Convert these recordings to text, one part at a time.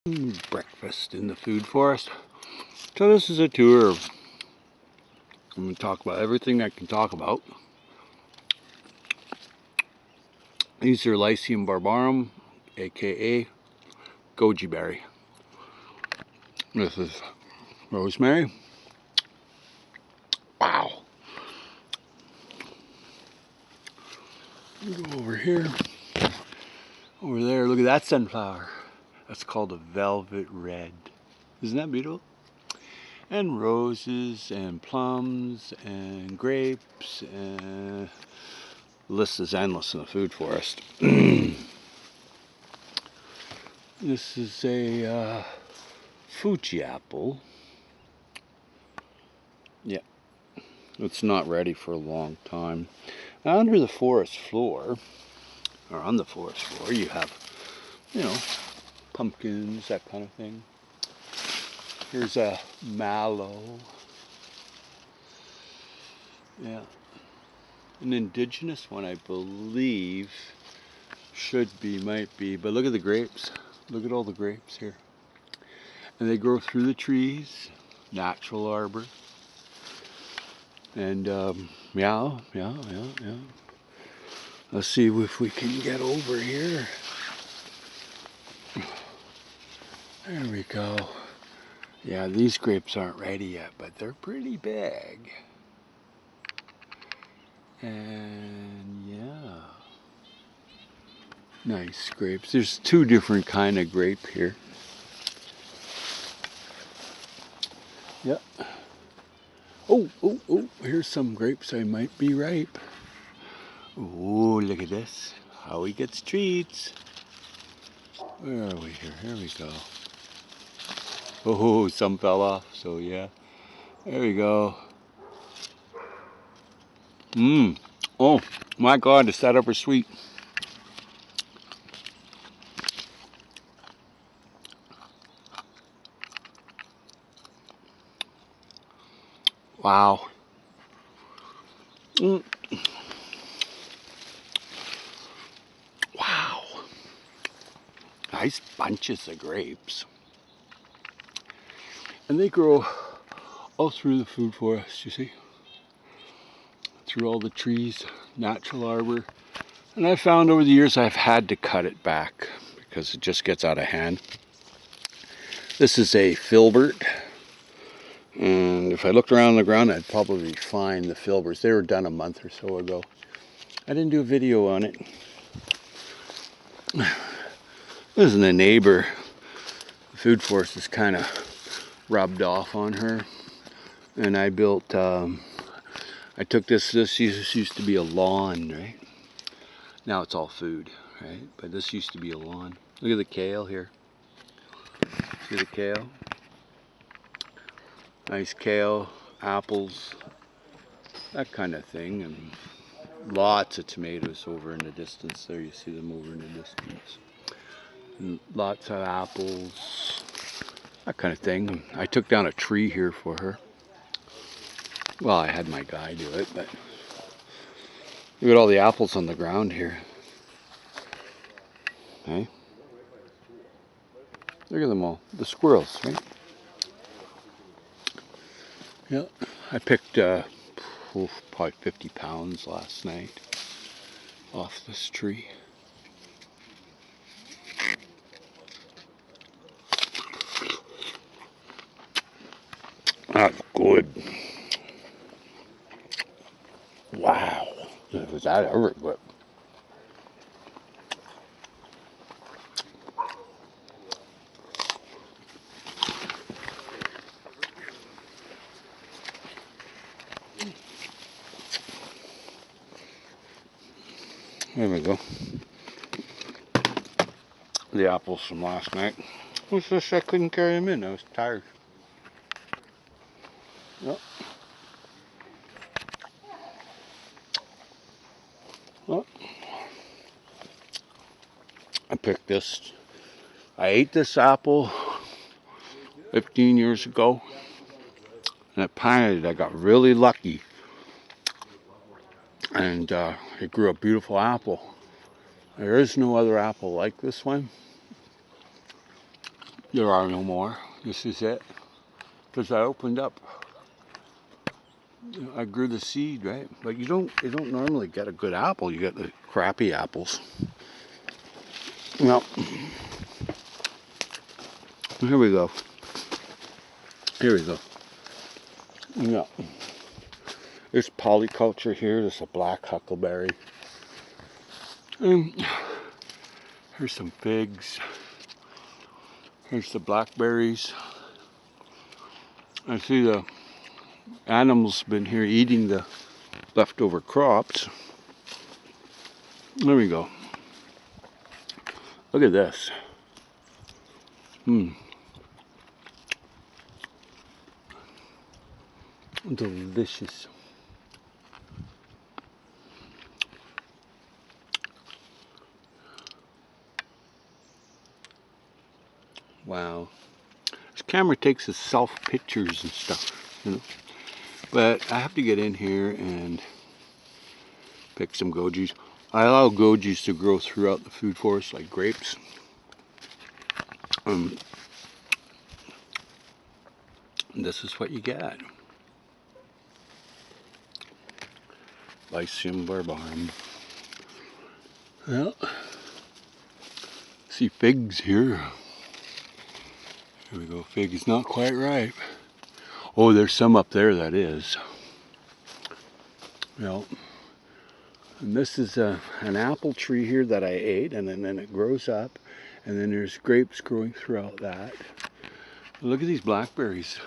Breakfast in the food forest. So this is a tour. I'm going to talk about everything I can talk about. These are Lycium barbarum, aka goji berry. This is rosemary. Wow. Go over here. Over there, look at that sunflower. That's called a velvet red. Isn't that beautiful? And roses and plums and grapes, and the list is endless in the food forest. This is a Fuji apple. Yeah, it's not ready for a long time. Now, under the forest floor, or on the forest floor, you have, pumpkins, that kind of thing. Here's a mallow. Yeah. An indigenous one, I believe, might be, but look at the grapes. Look at all the grapes here. And they grow through the trees, natural arbor. And yeah. Let's see if we can get over here. There we go. Yeah, these grapes aren't ready yet, but they're pretty big. And yeah, nice grapes. There's two different kind of grape here. Yep. Oh, here's some grapes I might be ripe. Oh, look at this. How he gets treats. Where are we here? Here we go. Oh, some fell off, so yeah. There we go. Oh, my God, is that ever sweet. Wow. Wow. Nice bunches of grapes. And they grow all through the food forest, you see. Through all the trees, natural arbor. And I've found over the years I've had to cut it back because it just gets out of hand. This is a filbert. And if I looked around the ground, I'd probably find the filberts. They were done a month or so ago. I didn't do a video on it. This is a neighbor. The food forest is kind of rubbed off on her. And I built, I took this used to be a lawn, right? Now it's all food, right? But this used to be a lawn. Look at the kale here. See the kale? Nice kale, apples, that kind of thing. And lots of tomatoes over in the distance. There you see them over in the distance. And lots of apples, that kind of thing. I took down a tree here for her. Well, I had my guy do it, but look at all the apples on the ground here. Okay. Look at them all, the squirrels, right? Yeah, I picked probably 50 pounds last night off this tree. That's good. Wow, was that ever good? There we go. The apples from last night. What's this? I couldn't carry them in. I was tired. Yep. Well, I picked this. I ate this apple 15 years ago. And I planted it. I got really lucky. And it grew a beautiful apple. There is no other apple like this one. There are no more. This is it. Because I opened up. I grew the seed, right? But you don't normally get a good apple. You get the crappy apples. Well, here we go. Here we go. Yeah. There's polyculture here. There's a black huckleberry. Here's some figs. Here's the blackberries. I see the animals been here eating the leftover crops. There we go. Look at this. Delicious. Wow. This camera takes itself pictures and stuff, you know. But I have to get in here and pick some gojis. I allow gojis to grow throughout the food forest like grapes. This is what you get. Lycium barbarum. Well, see figs here. Here we go. Fig is not quite ripe. Oh, there's some up there that is. Well, and this is an apple tree here that I ate, and then it grows up, and then there's grapes growing throughout that. Look at these blackberries.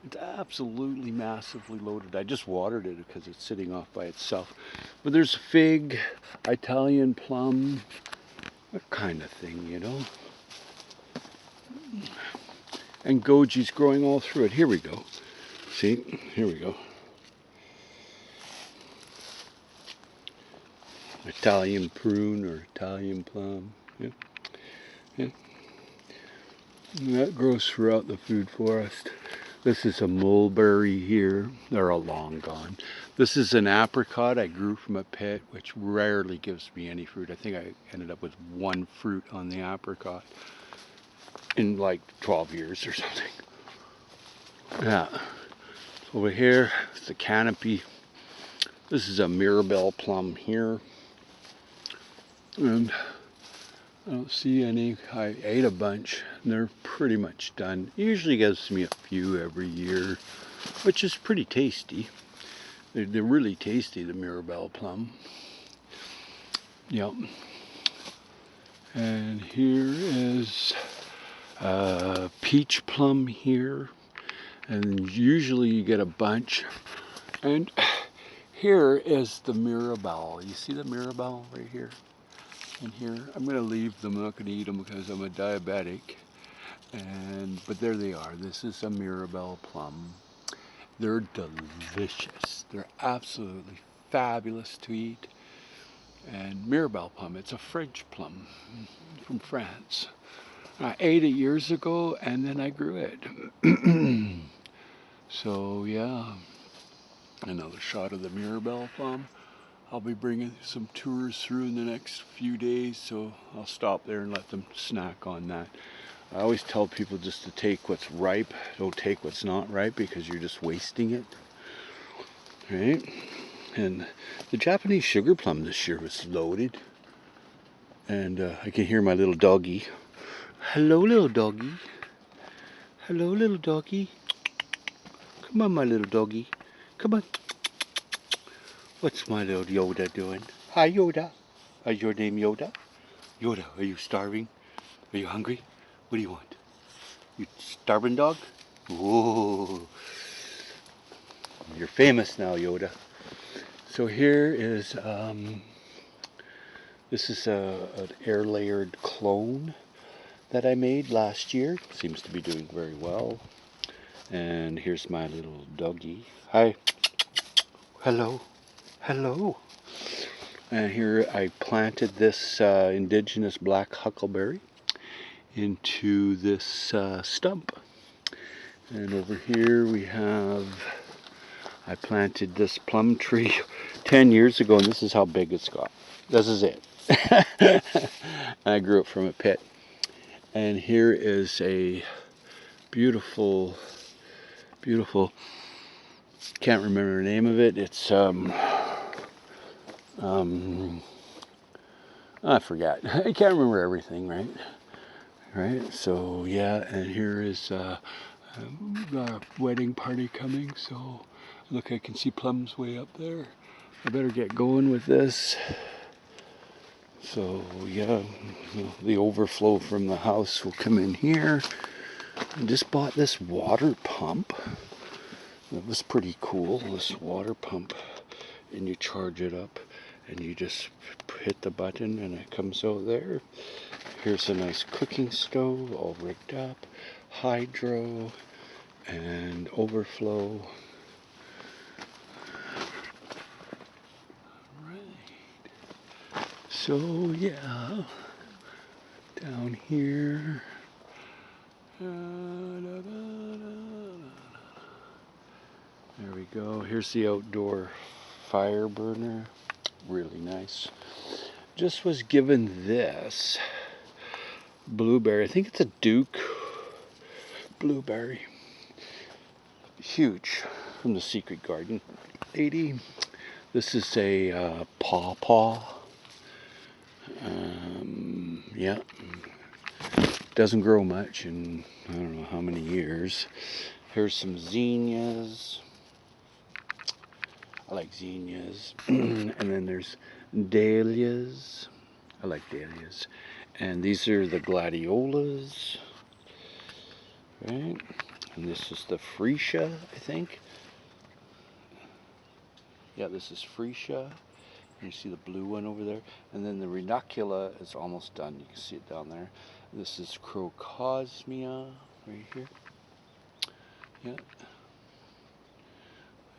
It's absolutely massively loaded. I just watered it because it's sitting off by itself. But there's fig, Italian plum, that kind of thing, you know. And goji's growing all through it. Here we go. See, here we go. Italian prune or Italian plum. Yeah. Yeah. And that grows throughout the food forest. This is a mulberry here. They're all long gone. This is an apricot I grew from a pit, which rarely gives me any fruit. I think I ended up with one fruit on the apricot in like 12 years or something. Yeah. Over here, it's the canopy. This is a Mirabelle plum here. And I don't see any. I ate a bunch, and they're pretty much done. It usually gives me a few every year, which is pretty tasty. They're really tasty, the Mirabelle plum. Yep. And here is peach plum here, and usually you get a bunch. And here is the Mirabelle. You see the Mirabelle right here? In here, I'm going to leave them. I'm not going to eat them because I'm a diabetic. But there they are. This is a Mirabelle plum. They're delicious. They're absolutely fabulous to eat. And Mirabelle plum, it's a French plum from France. I ate it years ago, and then I grew it. So yeah, another shot of the Mirabelle plum. I'll be bringing some tours through in the next few days, so I'll stop there and let them snack on that. I always tell people just to take what's ripe, don't take what's not ripe, because you're just wasting it. Right? And the Japanese sugar plum this year was loaded. And I can hear my little doggy. Hello, little doggy. Hello, little doggy. Come on, my little doggy. Come on. What's my little Yoda doing? Hi, Yoda. Is your name Yoda? Yoda, are you starving? Are you hungry? What do you want? You starving dog? Whoa. You're famous now, Yoda. So here is, this is an air layered clone that I made last year. Seems to be doing very well. And here's my little doggy. Hi. Hello. Hello. And here I planted this indigenous black huckleberry into this stump. And over here we have, I planted this plum tree 10 years ago, and this is how big it's got. This is it. I grew it from a pit. And here is a beautiful, beautiful, can't remember the name of it. It's, I forgot. I can't remember everything, right? Right, so yeah, and here is a wedding party coming, so look, I can see plums way up there. I better get going with this. So yeah, the overflow from the house will come in here. I just bought this water pump. That was pretty cool, this water pump. And you charge it up and you just hit the button and it comes out there. Here's a nice cooking stove all rigged up, hydro and overflow. Right. So yeah, down here. There we go. Here's the outdoor fire burner. Really nice. Just was given this blueberry. I think it's a Duke blueberry. Huge, from the Secret Garden lady. This is a pawpaw. Yeah, doesn't grow much in I don't know how many years. Here's some zinnias. I like zinnias. And then there's dahlias. I like dahlias. And these are the gladiolas. Right? And this is the freesia, I think. Yeah, this is freesia. You see the blue one over there. And then the ranunculus is almost done. You can see it down there. This is crocosmia right here. Yeah.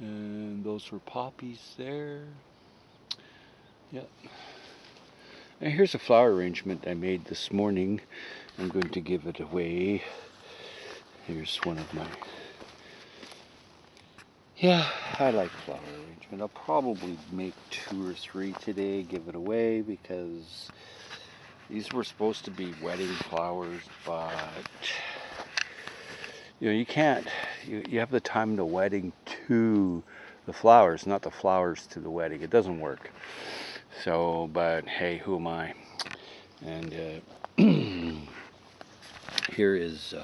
And those were poppies there. Yeah. And here's a flower arrangement I made this morning. I'm going to give it away. Here's one of my... Yeah, I like flower arrangement. I'll probably make 2 or 3 today, give it away, because these were supposed to be wedding flowers, but you can't, you have the time the wedding to the flowers, not the flowers to the wedding. It doesn't work. So, but hey, who am I? And here is,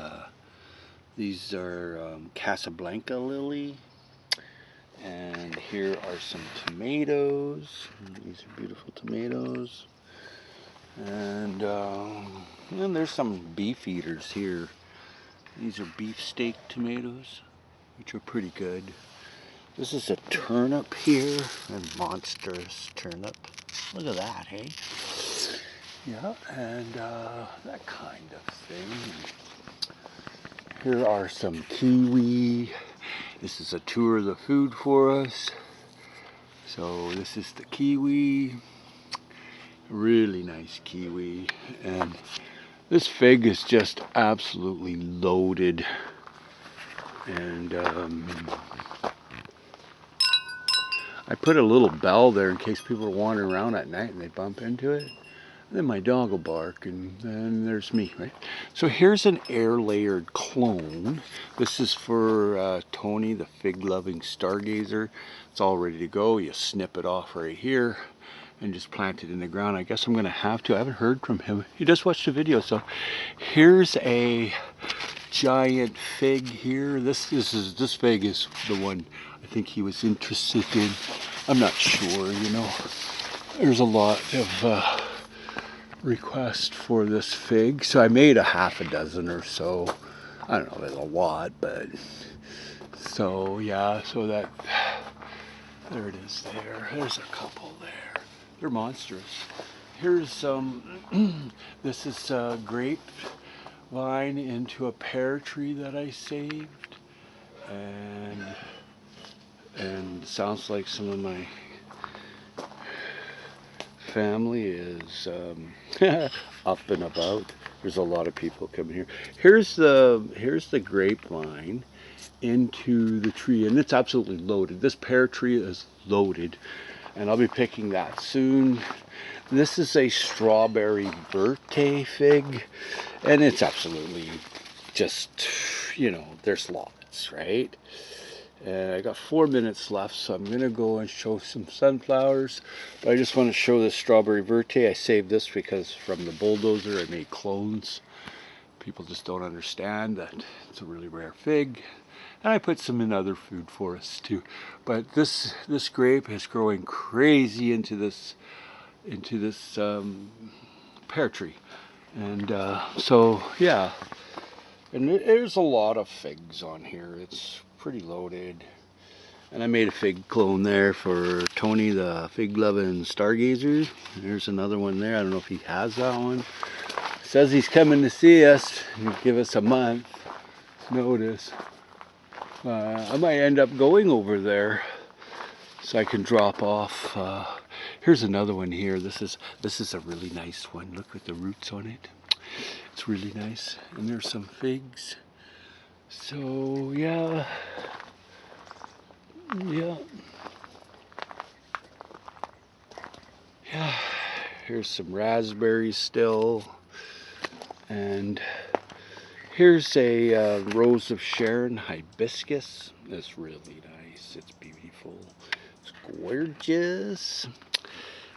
these are Casablanca lily. And here are some tomatoes. These are beautiful tomatoes. And there's some beef eaters here. These are beefsteak tomatoes, which are pretty good. This is a turnip here, a monstrous turnip. Look at that, hey? Yeah, and that kind of thing. Here are some kiwi. This is a tour of the food forest. So this is the kiwi. Really nice kiwi. And this fig is just absolutely loaded. And I put a little bell there in case people are wandering around at night and they bump into it. And then my dog will bark, and then there's me, right? So here's an air-layered clone. This is for Tony, the fig-loving stargazer. It's all ready to go. You snip it off right here and just plant it in the ground. I guess I'm going to have to. I haven't heard from him. He just watched the video. So here's a giant fig here. This fig is the one I think he was interested in. I'm not sure, you know. There's a lot of request for this fig, so I made a half a dozen or so. I don't know if it's a lot, but so yeah, so that there it is there. There's a couple there. They're monstrous. Here's some this is a grape vine into a pear tree that I saved, and sounds like some of my family is up and about. There's a lot of people coming here. Here's the grapevine into the tree, and it's absolutely loaded. This pear tree is loaded, and I'll be picking that soon. This is a strawberry birthday fig, and it's absolutely just, you know, there's lots, right? And I got 4 minutes left, so I'm gonna go and show some sunflowers. But I just want to show this strawberry verte. I saved this because from the bulldozer I made clones. People just don't understand that it's a really rare fig. And I put some in other food forests too. But this grape is growing crazy into this pear tree. And so yeah, and there's a lot of figs on here. It's pretty loaded. And I made a fig clone there for Tony, the fig-loving stargazer. There's another one there. I don't know if he has that one. Says he's coming to see us. He'll give us a month notice. I might end up going over there so I can drop off. Here's another one here. This is a really nice one. Look at the roots on it. It's really nice. And there's some figs. So yeah. Here's some raspberries still, and here's a Rose of Sharon hibiscus. It's really nice. It's beautiful. It's gorgeous.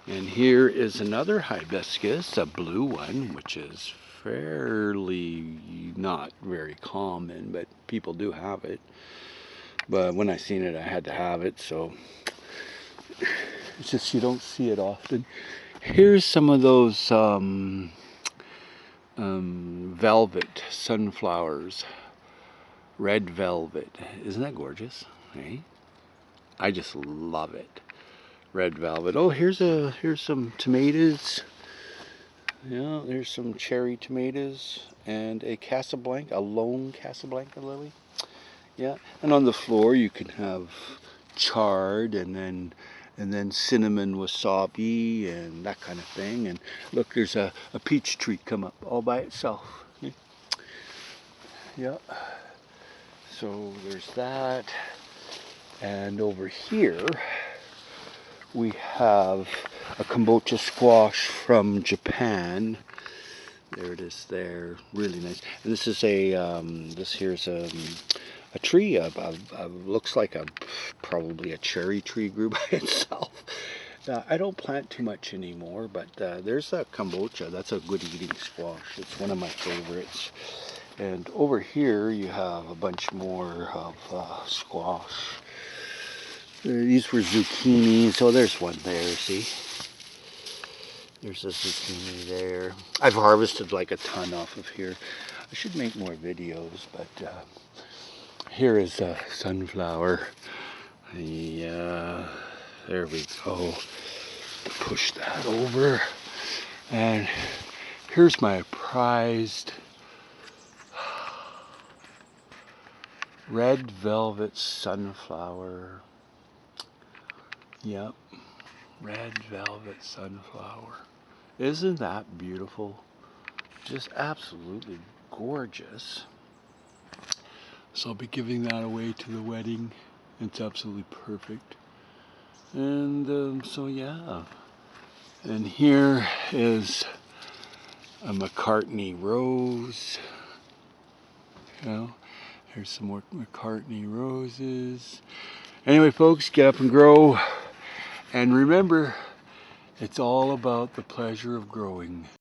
And here is another hibiscus, a blue one, which is fairly not very common, but people do have it. But when I seen it, I had to have it, so it's just you don't see it often. Here's some of those velvet sunflowers, red velvet. Isn't that gorgeous? Hey, I just love it. Red velvet. Oh, here's some tomatoes. Yeah, there's some cherry tomatoes and a Casablanca, a lone Casablanca lily. Yeah, and on the floor you can have chard and then cinnamon wasabi and that kind of thing. And look, there's a peach tree come up all by itself. Yeah. So there's that. And over here we have a kombucha squash from Japan. There it is there. Really nice. And this is this here's a tree, looks like probably a cherry tree grew by itself. I don't plant too much anymore, but there's a kombucha. That's a good eating squash. It's one of my favorites. And over here you have a bunch more of squash. These were zucchini. So there's one there, see? There's a zucchini there. I've harvested like a ton off of here. I should make more videos, but here is a sunflower. Yeah, there we go. Push that over. And here's my prized red velvet sunflower. Yep, red velvet sunflower. Isn't that beautiful? Just absolutely gorgeous. So I'll be giving that away to the wedding. It's absolutely perfect. And so yeah. And here is a McCartney rose. You know, here's some more McCartney roses. Anyway, folks, get up and grow. And remember, it's all about the pleasure of growing.